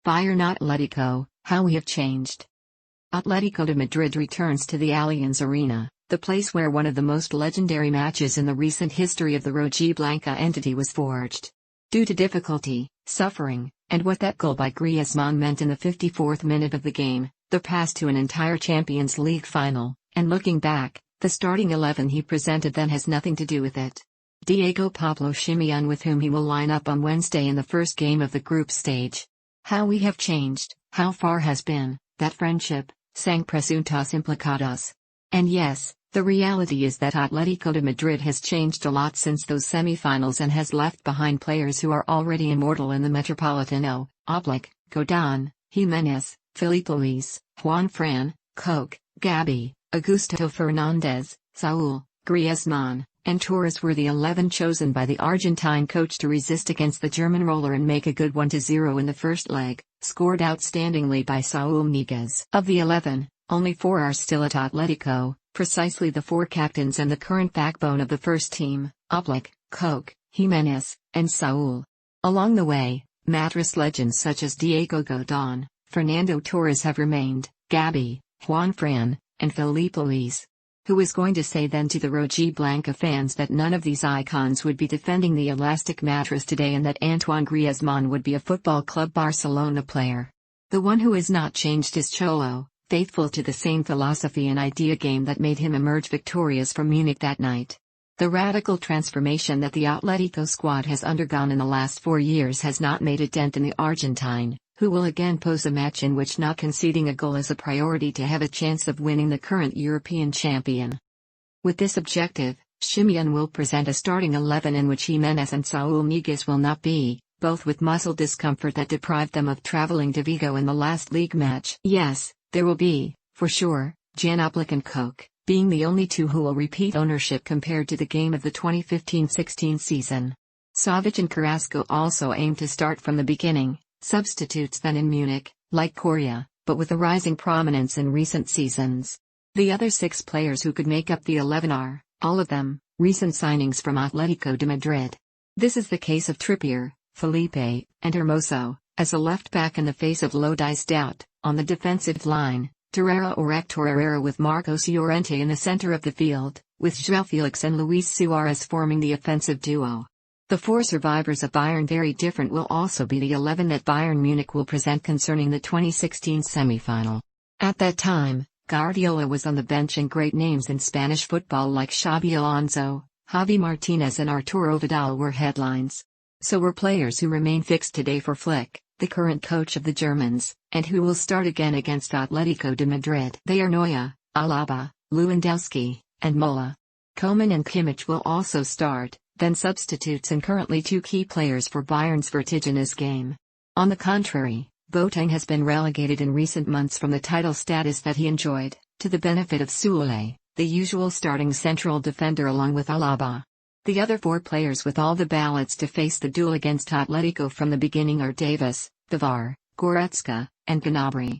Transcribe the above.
Bayern-Atlético, how we have changed. Atlético de Madrid returns to the Allianz Arena, the place where one of the most legendary matches in the recent history of the rojiblanca entity was forged. Due to difficulty, suffering, and what that goal by Griezmann meant in the 54th minute of the game, the pass to an entire Champions League final, and looking back, the starting 11 he presented then has nothing to do with it. Diego Pablo Simeone, with whom he will line up on Wednesday in the first game of the group stage. How we have changed, how far has been that friendship, sang Presuntos Implicados. And yes, the reality is that Atlético de Madrid has changed a lot since those semifinals and has left behind players who are already immortal in the Metropolitano: Oblak, Godín, Giménez, Filipe Luis, Juanfran, Koke, Gabi, Augusto Fernández, Saúl, Griezmann, and Torres were the 11 chosen by the Argentine coach to resist against the German roller and make a good 1-0 in the first leg, scored outstandingly by Saúl Ñíguez. Of the 11, only 4 are still at Atlético, precisely the 4 captains and the current backbone of the first team: Oblak, Koke, Giménez, and Saúl. Along the way, mattress legends such as Diego Godín, Fernando Torres have remained, Gabi, Juanfran, and Filipe Luis. Who is going to say then to the rojiblanca fans that none of these icons would be defending the elastic mattress today and that Antoine Griezmann would be a Football Club Barcelona player? The one who has not changed is Cholo, faithful to the same philosophy and idea game that made him emerge victorious from Munich that night. The radical transformation that the Atlético squad has undergone in the last 4 years has not made a dent in the Argentine, who will again pose a match in which not conceding a goal is a priority to have a chance of winning the current European champion. With this objective, Simeone will present a starting 11 in which Giménez and Saúl Ñíguez will not be, both with muscle discomfort that deprived them of traveling to Vigo in the last league match. Yes, there will be, for sure, Oblak and Koke, being the only 2 who will repeat ownership compared to the game of the 2015-16 season. Savic and Carrasco also aim to start from the beginning. Substitutes then in Munich, like Korea, but with a rising prominence in recent seasons. The other 6 players who could make up the 11 are, all of them, recent signings from Atlético de Madrid. This is the case of Trippier, Felipe, and Hermoso, as a left-back in the face of Lodi's doubt. On the defensive line, Torreira or Hector Herrera with Marcos Llorente in the center of the field, with João Felix and Luis Suarez forming the offensive duo. The 4 survivors of Bayern very different will also be the 11 that Bayern Munich will present concerning the 2016 semi-final. At that time, Guardiola was on the bench and great names in Spanish football like Xabi Alonso, Javi Martinez and Arturo Vidal were headlines. So were players who remain fixed today for Flick, the current coach of the Germans, and who will start again against Atlético de Madrid. They are Neuer, Alaba, Lewandowski, and Müller. Koeman and Kimmich will also start. Then substitutes and currently 2 key players for Bayern's vertiginous game. On the contrary, Boateng has been relegated in recent months from the title status that he enjoyed, to the benefit of Soule, the usual starting central defender along with Alaba. The other 4 players with all the ballots to face the duel against Atlético from the beginning are Davis, Pavard, Goretzka, and Gnabry.